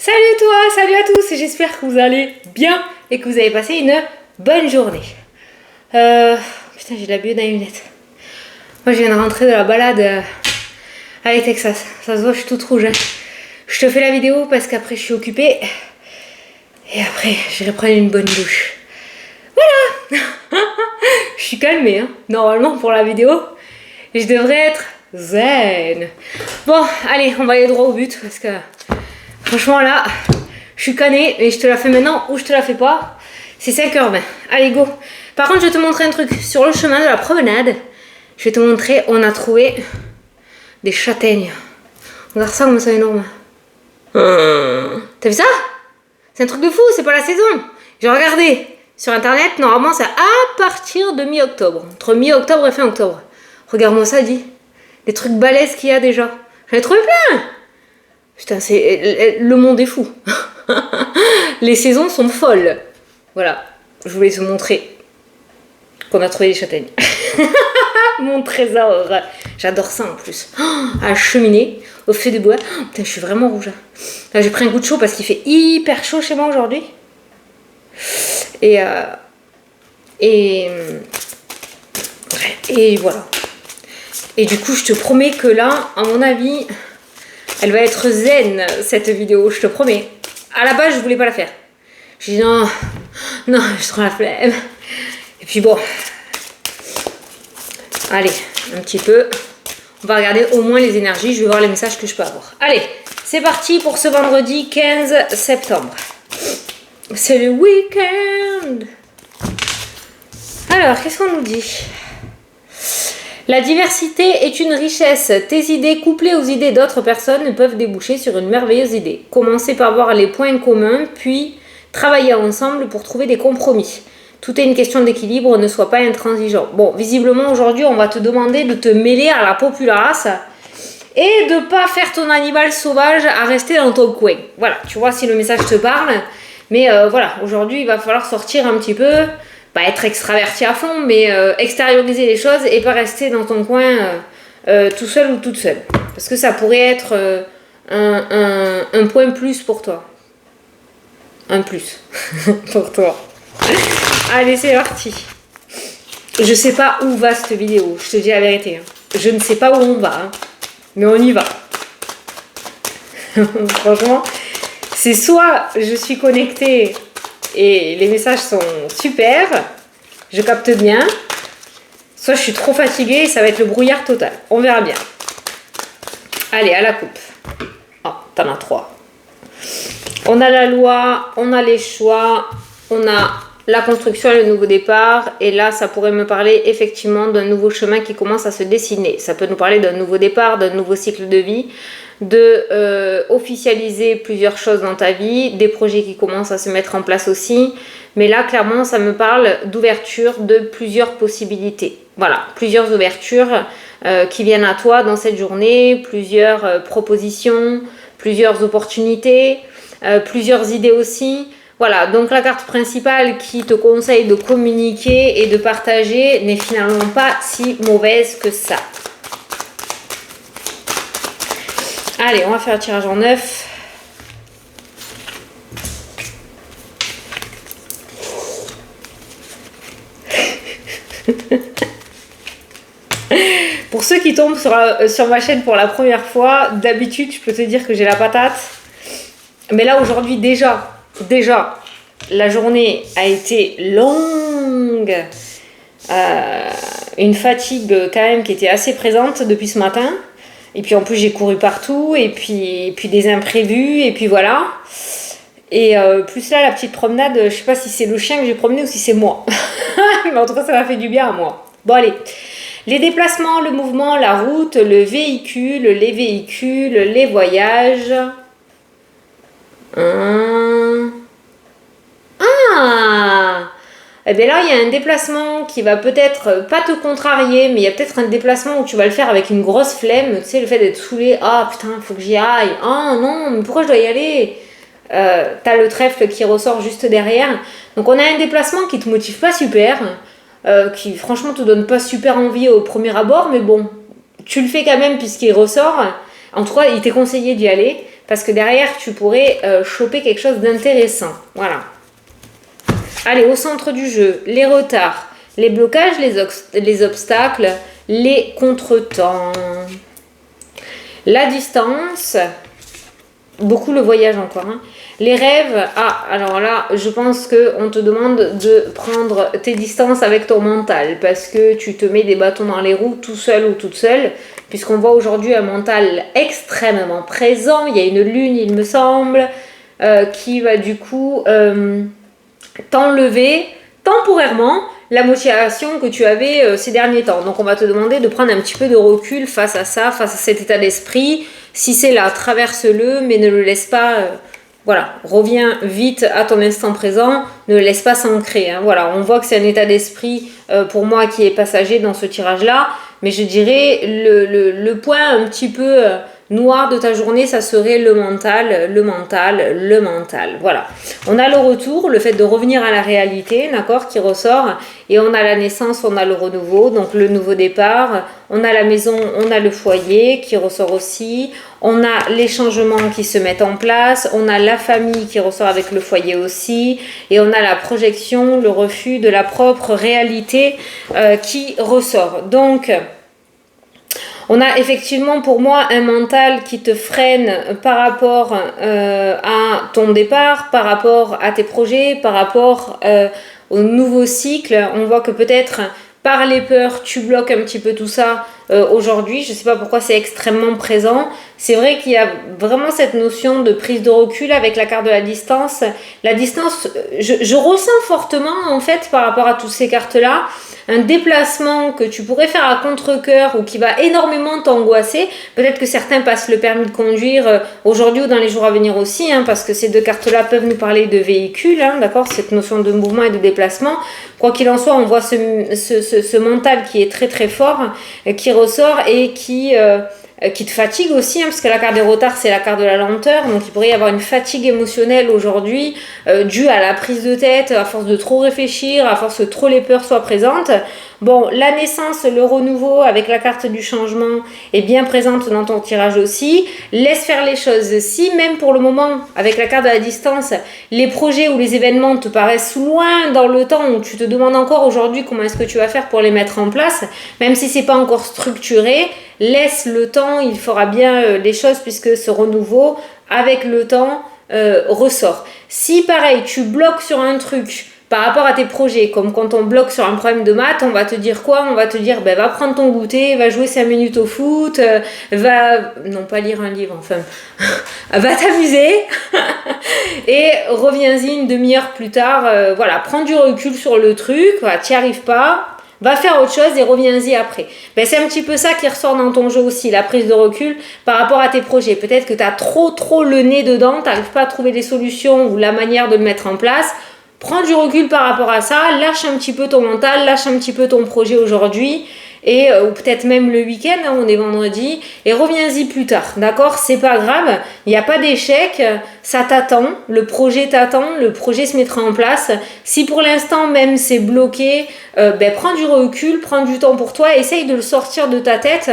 Salut toi, salut à tous, j'espère que vous allez bien et que vous avez passé une bonne journée. Putain, j'ai de la buée dans les lunettes. Moi, je viens de rentrer de la balade à Texas. Ça se voit, je suis toute rouge. Hein. Je te fais la vidéo parce qu'après, je suis occupée. Et après, j'irai prendre une bonne douche. Voilà. Je suis calmée, hein. Normalement, pour la vidéo, je devrais être zen. Bon, allez, on va aller droit au but parce que... Franchement là, je suis canée et je te la fais maintenant ou je te la fais pas. C'est 5h20. Allez, go. Par contre, je vais te montrer un truc. Sur le chemin de la promenade, je vais te montrer, on a trouvé des châtaignes. Regarde ça, comment c'est énorme. T'as vu ça? C'est un truc de fou, c'est pas la saison. J'ai regardé sur internet, normalement c'est à partir de mi-octobre. Entre mi-octobre et fin octobre. Regarde-moi ça, dis. Les trucs balèzes qu'il y a déjà. J'en ai trouvé plein. Putain, le monde est fou. Les saisons sont folles. Voilà, je voulais te montrer qu'on a trouvé des châtaignes. Mon trésor. J'adore ça en plus. À la cheminée, au feu de bois. Putain, je suis vraiment rouge. Là, j'ai pris un coup de chaud parce qu'il fait hyper chaud chez moi aujourd'hui. Et voilà. Et du coup, je te promets que là, à mon avis... Elle va être zen, cette vidéo, je te promets. À la base, je voulais pas la faire. J'ai dit non, je trouve la flemme. Et puis bon. Allez, un petit peu. On va regarder au moins les énergies. Je vais voir les messages que je peux avoir. Allez, c'est parti pour ce vendredi 15 septembre. C'est le week-end. Alors, qu'est-ce qu'on nous dit ? La diversité est une richesse. Tes idées couplées aux idées d'autres personnes peuvent déboucher sur une merveilleuse idée. Commencez par voir les points communs, puis travailler ensemble pour trouver des compromis. Tout est une question d'équilibre, ne sois pas intransigeant. Bon, visiblement aujourd'hui, on va te demander de te mêler à la populace et de pas faire ton animal sauvage à rester dans ton coin. Voilà, tu vois si le message te parle. Mais voilà, aujourd'hui, il va falloir sortir un petit peu... Pas être extraverti à fond, mais extérioriser les choses et pas rester dans ton coin tout seul ou toute seule. Parce que ça pourrait être un point plus pour toi. Un plus pour toi. Allez, c'est parti. Je sais pas où va cette vidéo, je te dis la vérité. Hein. Je ne sais pas où on va, hein. Mais on y va. Franchement, c'est soit je suis connectée... Et les messages sont super, je capte bien. Soit je suis trop fatiguée et ça va être le brouillard total. On verra bien. Allez, à la coupe. Oh, t'en as 3. On a la loi, on a les choix, on a la construction et le nouveau départ. Et là, ça pourrait me parler effectivement d'un nouveau chemin qui commence à se dessiner. Ça peut nous parler d'un nouveau départ, d'un nouveau cycle de vie, de officialiser plusieurs choses dans ta vie, des projets qui commencent à se mettre en place aussi. Mais là, clairement, ça me parle d'ouverture de plusieurs possibilités. Voilà, plusieurs ouvertures qui viennent à toi dans cette journée, plusieurs propositions, plusieurs opportunités, plusieurs idées aussi. Voilà, donc la carte principale qui te conseille de communiquer et de partager n'est finalement pas si mauvaise que ça. Allez, on va faire le tirage en 9. Pour ceux qui tombent sur ma chaîne pour la première fois, d'habitude, je peux te dire que j'ai la patate. Mais là, aujourd'hui, déjà, la journée a été longue. Une fatigue quand même qui était assez présente depuis ce matin. Et puis en plus j'ai couru partout, et puis des imprévus, et puis voilà. Et plus là la petite promenade, je sais pas si c'est le chien que j'ai promené ou si c'est moi. Mais en tout cas ça m'a fait du bien à moi. Bon allez, les déplacements, le mouvement, la route, le véhicule, les véhicules, les voyages. Et bien là, il y a un déplacement qui va peut-être pas te contrarier, mais il y a peut-être un déplacement où tu vas le faire avec une grosse flemme. Tu sais, le fait d'être saoulé. Ah putain, il faut que j'y aille. Ah non, mais pourquoi je dois y aller? T'as le trèfle qui ressort juste derrière. Donc on a un déplacement qui te motive pas super, qui franchement te donne pas super envie au premier abord, mais bon, tu le fais quand même puisqu'il ressort. En tout cas, il t'est conseillé d'y aller. parce que derrière, tu pourrais choper quelque chose d'intéressant. Voilà. Allez, au centre du jeu, les retards, les blocages, les obstacles, les contretemps. La distance, beaucoup le voyage encore. Hein. Les rêves, alors là, je pense qu'on te demande de prendre tes distances avec ton mental parce que tu te mets des bâtons dans les roues tout seul ou toute seule, puisqu'on voit aujourd'hui un mental extrêmement présent. Il y a une lune, il me semble, qui va du coup t'enlever temporairement la motivation que tu avais ces derniers temps. Donc on va te demander de prendre un petit peu de recul face à ça, face à cet état d'esprit. Si c'est là, traverse-le, mais ne le laisse pas... voilà, reviens vite à ton instant présent, ne le laisse pas s'ancrer. Hein. Voilà, on voit que c'est un état d'esprit pour moi qui est passager dans ce tirage-là, mais je dirais le point un petit peu noir de ta journée, ça serait le mental. Voilà. On a le retour, le fait de revenir à la réalité, d'accord, qui ressort, et on a la naissance, on a le renouveau, donc le nouveau départ, on a la maison, on a le foyer qui ressort aussi, on a les changements qui se mettent en place, on a la famille qui ressort avec le foyer aussi, et on a la projection, le refus de la propre réalité qui ressort. Donc, on a effectivement pour moi un mental qui te freine par rapport à ton départ, par rapport à tes projets, par rapport au nouveau cycle. On voit que peut-être par les peurs, tu bloques un petit peu tout ça aujourd'hui. Je ne sais pas pourquoi c'est extrêmement présent. C'est vrai qu'il y a vraiment cette notion de prise de recul avec la carte de la distance. La distance, je ressens fortement en fait par rapport à toutes ces cartes-là, un déplacement que tu pourrais faire à contre-cœur ou qui va énormément t'angoisser. Peut-être que certains passent le permis de conduire aujourd'hui ou dans les jours à venir aussi, hein, parce que ces deux cartes-là peuvent nous parler de véhicules, hein, d'accord, cette notion de mouvement et de déplacement. Quoi qu'il en soit, on voit ce mental qui est très très fort, qui ressort et qui te fatigue aussi, hein, parce que la carte des retards, c'est la carte de la lenteur, donc il pourrait y avoir une fatigue émotionnelle aujourd'hui due à la prise de tête, à force de trop réfléchir, à force que trop les peurs soient présentes. Bon, la naissance, le renouveau avec la carte du changement est bien présente dans ton tirage aussi. Laisse faire les choses. Si même pour le moment, avec la carte de la distance, les projets ou les événements te paraissent loin dans le temps, où tu te demandes encore aujourd'hui comment est-ce que tu vas faire pour les mettre en place, même si c'est pas encore structuré, laisse le temps, il fera bien les choses puisque ce renouveau, avec le temps, ressort. Si pareil, tu bloques sur un truc par rapport à tes projets, comme quand on bloque sur un problème de maths, on va te dire quoi? On va te dire, va prendre ton goûter, va jouer 5 minutes au foot, non pas lire un livre, enfin, va t'amuser, et reviens-y une demi-heure plus tard, voilà, prends du recul sur le truc, voilà, t'y arrives pas, va faire autre chose et reviens-y après. C'est un petit peu ça qui ressort dans ton jeu aussi, la prise de recul par rapport à tes projets. Peut-être que tu as trop le nez dedans, tu n'arrives pas à trouver des solutions ou la manière de le mettre en place. Prends du recul par rapport à ça, lâche un petit peu ton mental, lâche un petit peu ton projet aujourd'hui, et ou peut-être même le week-end, hein, on est vendredi, et reviens-y plus tard, d'accord? C'est pas grave, il n'y a pas d'échec, ça t'attend, le projet t'attend, le projet se mettra en place. Si pour l'instant même c'est bloqué, prends du recul, prends du temps pour toi, essaye de le sortir de ta tête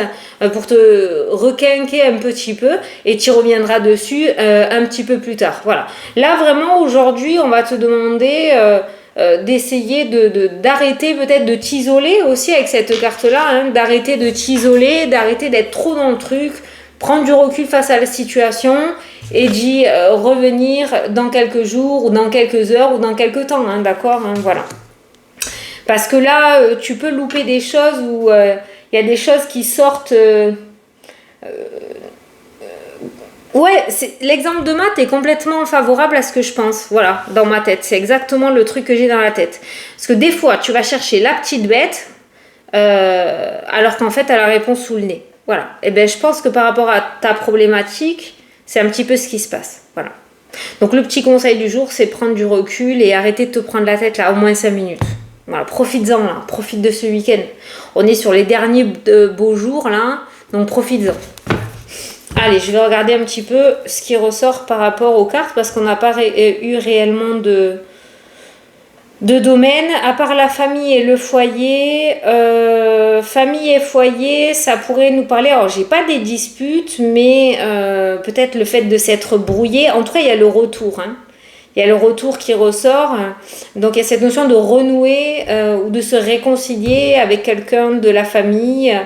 pour te requinquer un petit peu, et tu reviendras dessus un petit peu plus tard. Voilà. Là vraiment aujourd'hui on va te demander d'essayer d'arrêter peut-être de t'isoler aussi avec cette carte-là, hein, d'arrêter de t'isoler, d'arrêter d'être trop dans le truc, prendre du recul face à la situation et d'y revenir dans quelques jours ou dans quelques heures ou dans quelques temps, hein, d'accord, hein, voilà. Parce que là, tu peux louper des choses où il y a des choses qui sortent... Ouais, l'exemple de maths est complètement favorable à ce que je pense, voilà, dans ma tête. C'est exactement le truc que j'ai dans la tête. Parce que des fois, tu vas chercher la petite bête, alors qu'en fait, tu as la réponse sous le nez. Voilà. Et je pense que par rapport à ta problématique, c'est un petit peu ce qui se passe. Voilà. Donc, le petit conseil du jour, c'est prendre du recul et arrêter de te prendre la tête là, au moins 5 minutes. Voilà, profites-en là, profite de ce week-end. On est sur les derniers beaux jours là, donc profites-en. Allez, je vais regarder un petit peu ce qui ressort par rapport aux cartes parce qu'on n'a pas eu réellement de domaines, à part la famille et le foyer. Famille et foyer, ça pourrait nous parler. Alors, j'ai pas des disputes, mais peut-être le fait de s'être brouillé. En tout cas, il y a le retour. Hein. Il y a le retour qui ressort. Donc, il y a cette notion de renouer ou de se réconcilier avec quelqu'un de la famille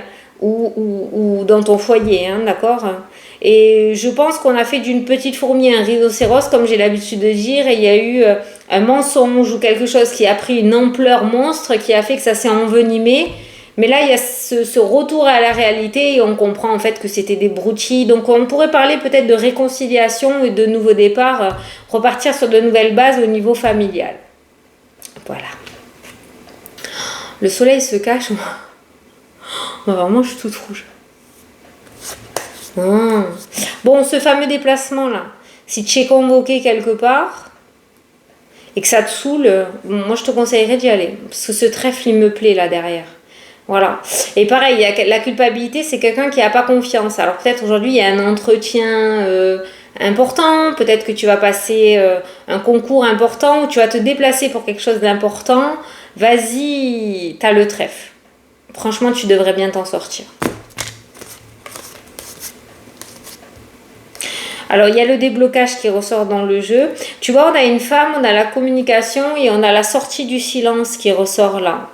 ou dans ton foyer. Hein, d'accord? Et je pense qu'on a fait d'une petite fourmi un rhinocéros, comme j'ai l'habitude de dire, et il y a eu un mensonge ou quelque chose qui a pris une ampleur monstre, qui a fait que ça s'est envenimé. Mais là, il y a ce retour à la réalité et on comprend en fait que c'était des broutilles. Donc on pourrait parler peut-être de réconciliation et de nouveau départ, repartir sur de nouvelles bases au niveau familial. Voilà. Le soleil se cache. Vraiment, je suis toute rouge. Bon, ce fameux déplacement là, si tu es convoqué quelque part et que ça te saoule, moi je te conseillerais d'y aller parce que ce trèfle il me plaît là derrière. Voilà. Et pareil, la culpabilité, c'est quelqu'un qui n'a pas confiance. Alors peut-être aujourd'hui il y a un entretien important, peut-être que tu vas passer un concours important ou tu vas te déplacer pour quelque chose d'important. Vas-y, t'as le trèfle. Franchement, tu devrais bien t'en sortir. Alors, il y a le déblocage qui ressort dans le jeu. Tu vois, on a une femme, on a la communication et on a la sortie du silence qui ressort là.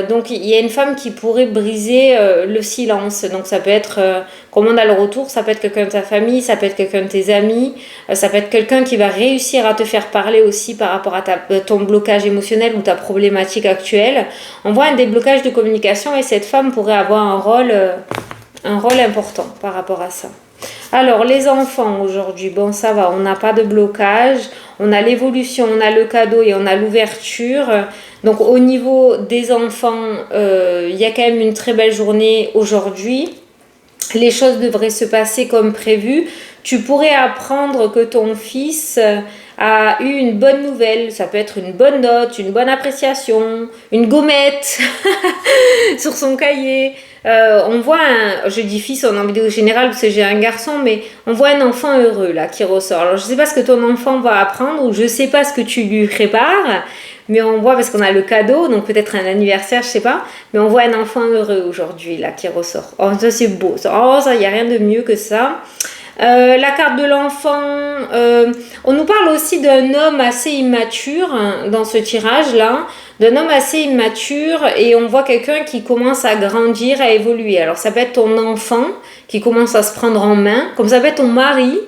Donc, il y a une femme qui pourrait briser le silence. Donc, ça peut être, comme on a le retour, ça peut être quelqu'un de ta famille, ça peut être quelqu'un de tes amis, ça peut être quelqu'un qui va réussir à te faire parler aussi par rapport à ton blocage émotionnel ou ta problématique actuelle. On voit un déblocage de communication et cette femme pourrait avoir un rôle important par rapport à ça. Alors, les enfants aujourd'hui, bon, ça va, on n'a pas de blocage, on a l'évolution, on a le cadeau et on a l'ouverture. Donc, au niveau des enfants, il y a quand même une très belle journée aujourd'hui. Les choses devraient se passer comme prévu. Tu pourrais apprendre que ton fils a eu une bonne nouvelle. Ça peut être une bonne note, une bonne appréciation, une gommette sur son cahier. On voit je dis fils en vidéo générale parce que j'ai un garçon, mais on voit un enfant heureux là qui ressort. Alors je sais pas ce que ton enfant va apprendre ou je sais pas ce que tu lui prépares, mais on voit parce qu'on a le cadeau, donc peut-être un anniversaire, je sais pas, mais on voit un enfant heureux aujourd'hui là qui ressort. Oh ça c'est beau, ça y a rien de mieux que ça. La carte de l'enfant, on nous parle aussi d'un homme assez immature hein, dans ce tirage là, d'un homme assez immature et on voit quelqu'un qui commence à grandir, à évoluer. Alors ça peut être ton enfant qui commence à se prendre en main, comme ça peut être ton mari,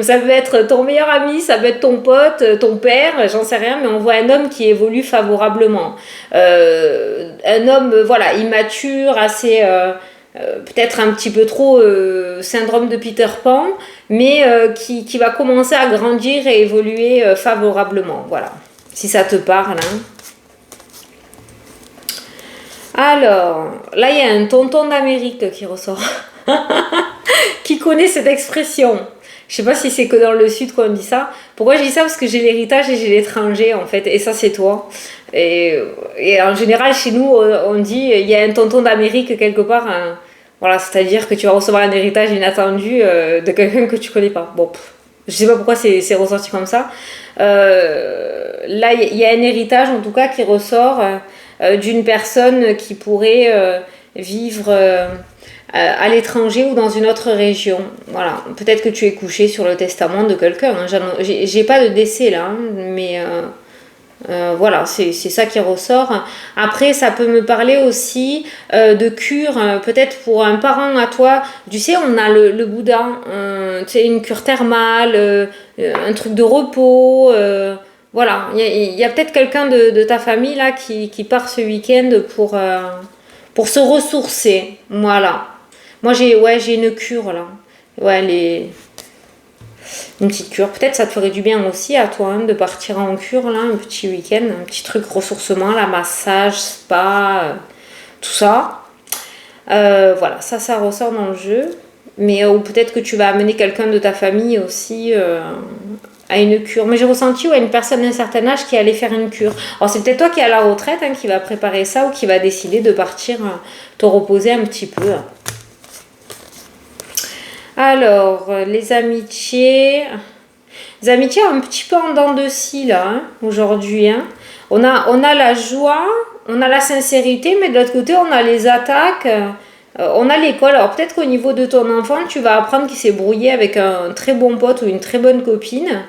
ça peut être ton meilleur ami, ça peut être ton pote, ton père, j'en sais rien, mais on voit un homme qui évolue favorablement. Un homme voilà immature, assez... peut-être un petit peu trop syndrome de Peter Pan, mais qui va commencer à grandir et évoluer favorablement. Voilà, si ça te parle. Hein. Alors, là, il y a un tonton d'Amérique qui ressort. Qui connaît cette expression. Je sais pas si c'est que dans le sud qu'on dit ça. Pourquoi je dis ça? Parce que j'ai l'héritage et j'ai l'étranger, en fait. Et ça, c'est toi. Et en général, chez nous, on dit il y a un tonton d'Amérique quelque part. Hein. Voilà, c'est-à-dire que tu vas recevoir un héritage inattendu de quelqu'un que tu connais pas. Bon, je sais pas pourquoi c'est ressorti comme ça. Là, il y a un héritage, en tout cas, qui ressort d'une personne qui pourrait vivre... à l'étranger ou dans une autre région. Voilà, peut-être que tu es couché sur le testament de quelqu'un. Hein. J'ai pas de décès là, hein, mais voilà, c'est ça qui ressort. Après, ça peut me parler aussi de cure, peut-être pour un parent à toi. Tu sais, on a le Bouddha, tu sais, une cure thermale, un truc de repos. Voilà, il y a peut-être quelqu'un de ta famille là qui part ce week-end pour se ressourcer. Voilà. Moi, j'ai une cure, là. Ouais, une petite cure. Peut-être ça te ferait du bien aussi à toi, hein, de partir en cure, là, un petit week-end, un petit truc ressourcement, la massage, spa, tout ça. Voilà, ça ressort dans le jeu. Mais ou peut-être que tu vas amener quelqu'un de ta famille aussi à une cure. Mais j'ai ressenti une personne d'un certain âge qui allait faire une cure. Alors, c'est peut-être toi qui es à la retraite, hein, qui va préparer ça ou qui va décider de partir te reposer un petit peu. Alors, les amitiés. Les amitiés un petit peu en dents de scie là, hein, aujourd'hui. Hein. On a la joie, on a la sincérité, mais de l'autre côté, on a les attaques, on a l'école. Alors peut-être qu'au niveau de ton enfant, tu vas apprendre qu'il s'est brouillé avec un très bon pote ou une très bonne copine.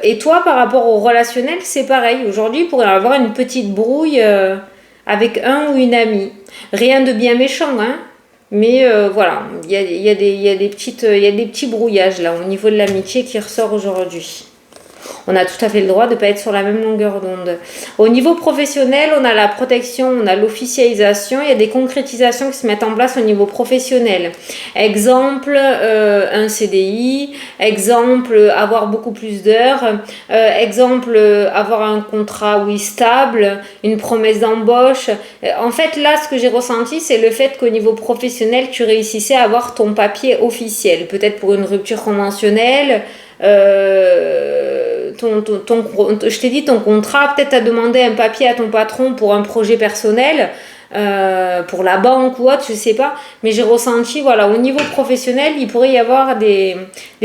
Et toi, par rapport au relationnel, c'est pareil. Aujourd'hui, il pourrait y avoir une petite brouille avec un ou une amie. Rien de bien méchant, hein. Mais voilà, il y a des petits brouillages là au niveau de l'amitié qui ressort aujourd'hui. On a tout à fait le droit de ne pas être sur la même longueur d'onde. Au niveau professionnel, on a la protection, on a l'officialisation, il y a des concrétisations qui se mettent en place au niveau professionnel. Exemple, un CDI, exemple, avoir beaucoup plus d'heures, exemple, avoir un contrat, oui, stable, une promesse d'embauche. En fait, là, ce que j'ai ressenti, c'est le fait qu'au niveau professionnel, tu réussissais à avoir ton papier officiel, peut-être pour une rupture conventionnelle, je t'ai dit ton contrat, peut-être tu as demandé un papier à ton patron pour un projet personnel, pour la banque ou autre, je sais pas, mais j'ai ressenti, voilà, au niveau professionnel, il pourrait y avoir des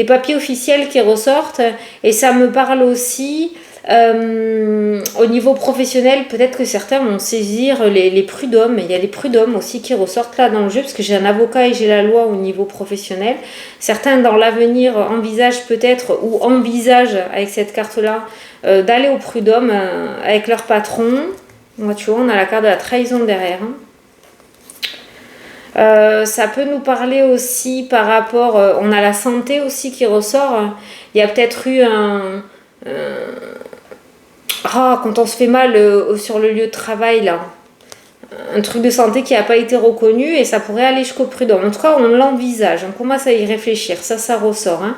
papiers officiels qui ressortent, et ça me parle aussi au niveau professionnel, peut-être que certains vont saisir les prud'hommes. Il y a les prud'hommes aussi qui ressortent là dans le jeu, parce que j'ai un avocat et j'ai la loi au niveau professionnel. Certains dans l'avenir envisagent peut-être ou envisagent avec cette carte-là d'aller au prud'homme avec leur patron. Moi, tu vois, on a la carte de la trahison derrière. Ça peut nous parler aussi par rapport, on a la santé aussi qui ressort. Il y a peut-être eu quand on se fait mal sur le lieu de travail, là, un truc de santé qui n'a pas été reconnu et ça pourrait aller jusqu'au prud'homme. En tout cas, on l'envisage, on commence à y réfléchir, ça ressort. Hein.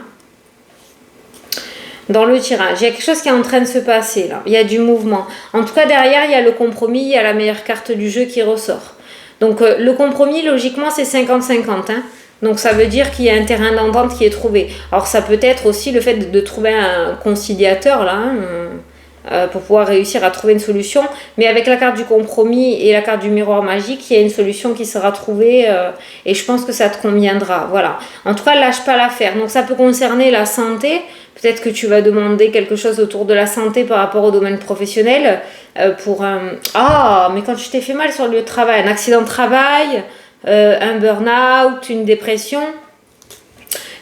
Dans le tirage, il y a quelque chose qui est en train de se passer là, il y a du mouvement. En tout cas, derrière, il y a le compromis, il y a la meilleure carte du jeu qui ressort. Donc, le compromis, logiquement, c'est 50-50. Hein. Donc ça veut dire qu'il y a un terrain d'entente qui est trouvé. Alors ça peut être aussi le fait de trouver un conciliateur là, pour pouvoir réussir à trouver une solution. Mais avec la carte du compromis et la carte du miroir magique, il y a une solution qui sera trouvée et je pense que ça te conviendra. Voilà. En tout cas, lâche pas l'affaire. Donc ça peut concerner la santé. Peut-être que tu vas demander quelque chose autour de la santé par rapport au domaine professionnel pour un... Ah, mais quand tu t'es fait mal sur le lieu de travail, un accident de travail, un burn-out, une dépression,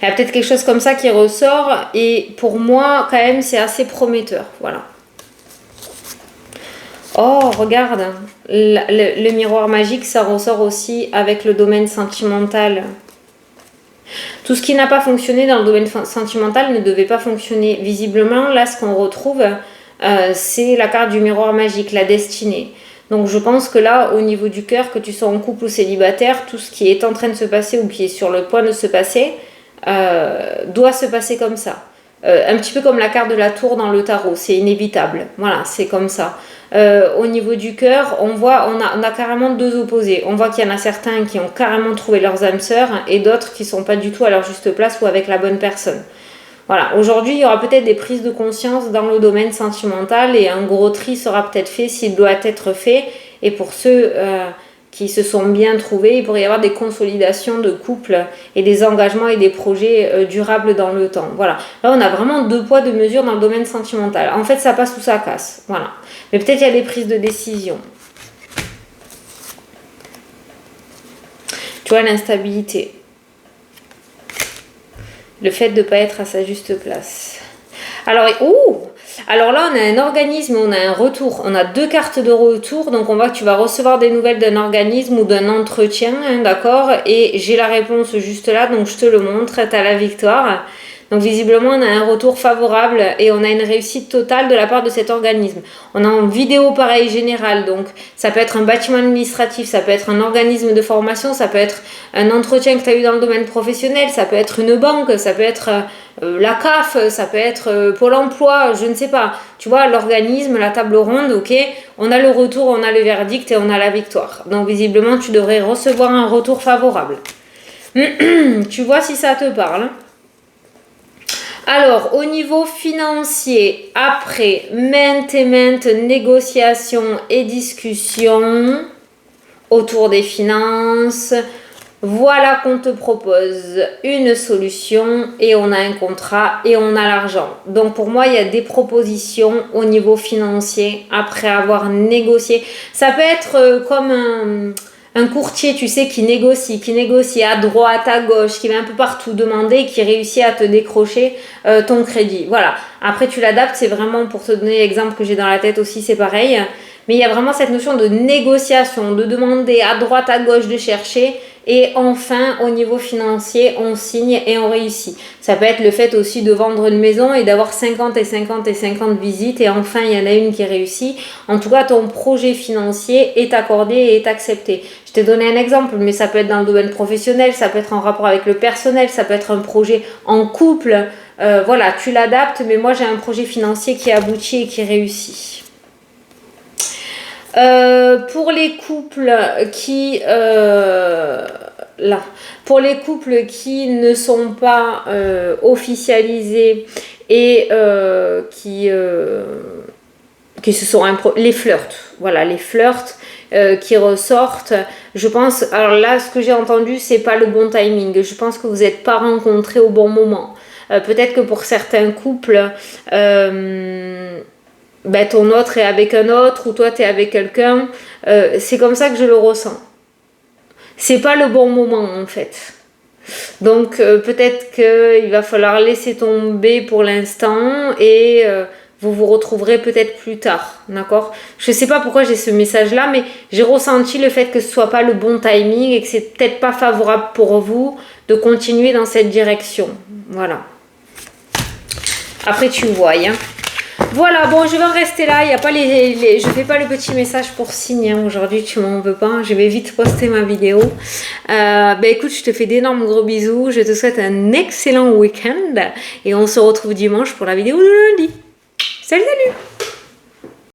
il y a peut-être quelque chose comme ça qui ressort et pour moi, quand même, c'est assez prometteur. Voilà. Oh, regarde, le miroir magique, ça ressort aussi avec le domaine sentimental. Tout ce qui n'a pas fonctionné dans le domaine sentimental ne devait pas fonctionner. Visiblement, là, ce qu'on retrouve, c'est la carte du miroir magique, la destinée. Donc, je pense que là, au niveau du cœur, que tu sois en couple ou célibataire, tout ce qui est en train de se passer ou qui est sur le point de se passer, doit se passer comme ça. Un petit peu comme la carte de la tour dans le tarot, c'est inévitable. Voilà, c'est comme ça. Au niveau du cœur, on a carrément deux opposés. On voit qu'il y en a certains qui ont carrément trouvé leurs âmes sœurs et d'autres qui sont pas du tout à leur juste place ou avec la bonne personne. Voilà, aujourd'hui, il y aura peut-être des prises de conscience dans le domaine sentimental et un gros tri sera peut-être fait s'il doit être fait. Et pour ceux qui se sont bien trouvés, il pourrait y avoir des consolidations de couples et des engagements et des projets durables dans le temps. Voilà. Là, on a vraiment deux poids, deux mesures dans le domaine sentimental. En fait, ça passe ou ça casse. Voilà. Mais peut-être il y a des prises de décision. Tu vois, l'instabilité. Le fait de ne pas être à sa juste place. Alors là, on a un organisme, on a un retour. On a deux cartes de retour. Donc, on voit que tu vas recevoir des nouvelles d'un organisme ou d'un entretien, hein, d'accord? Et j'ai la réponse juste là, donc je te le montre. Tu as la victoire. Donc, visiblement, on a un retour favorable et on a une réussite totale de la part de cet organisme. On a en vidéo pareil général. Donc, ça peut être un bâtiment administratif, ça peut être un organisme de formation, ça peut être un entretien que tu as eu dans le domaine professionnel, ça peut être une banque, ça peut être la CAF, ça peut être Pôle emploi, je ne sais pas. Tu vois, l'organisme, la table ronde, ok, on a le retour, on a le verdict et on a la victoire. Donc, visiblement, tu devrais recevoir un retour favorable. Tu vois si ça te parle. Alors, au niveau financier, après maintes et maintes négociations et discussions autour des finances, Voilà qu'on te propose une solution et on a un contrat et on a l'argent. Donc pour moi, il y a des propositions au niveau financier après avoir négocié. Ça peut être comme un courtier, tu sais, qui négocie à droite, à gauche, qui va un peu partout demander, qui réussit à te décrocher ton crédit. Voilà. Après, tu l'adaptes, c'est vraiment pour te donner l'exemple que j'ai dans la tête aussi, c'est pareil. Mais il y a vraiment cette notion de négociation, de demander à droite, à gauche, de chercher. Et enfin, au niveau financier, on signe et on réussit. Ça peut être le fait aussi de vendre une maison et d'avoir 50 et 50 et 50 visites et enfin, il y en a une qui réussit. En tout cas, ton projet financier est accordé et est accepté. Je t'ai donné un exemple, mais ça peut être dans le domaine professionnel, ça peut être en rapport avec le personnel, ça peut être un projet en couple. Voilà, tu l'adaptes, mais moi, j'ai un projet financier qui aboutit et qui réussit. Pour les couples qui pour les couples qui ne sont pas officialisés et qui se sont les flirts, voilà, les flirts qui ressortent. Je pense, alors là, ce que j'ai entendu, c'est pas le bon timing. Je pense que vous n'êtes pas rencontrés au bon moment. Peut-être que pour certains couples ton autre est avec un autre ou toi tu es avec quelqu'un, c'est comme ça que je le ressens. C'est pas le bon moment en fait. Donc peut-être qu'il va falloir laisser tomber pour l'instant et vous vous retrouverez peut-être plus tard, d'accord? Je sais pas pourquoi j'ai ce message là, mais j'ai ressenti le fait que ce soit pas le bon timing et que c'est peut-être pas favorable pour vous de continuer dans cette direction. Voilà. Après tu vois, hein. Voilà, bon, je vais en rester là. Il y a pas je fais pas le petit message pour signe. Hein. Aujourd'hui, tu m'en veux pas. Je vais vite poster ma vidéo. Écoute, je te fais d'énormes gros bisous. Je te souhaite un excellent week-end. Et on se retrouve dimanche pour la vidéo de lundi. Salut, salut!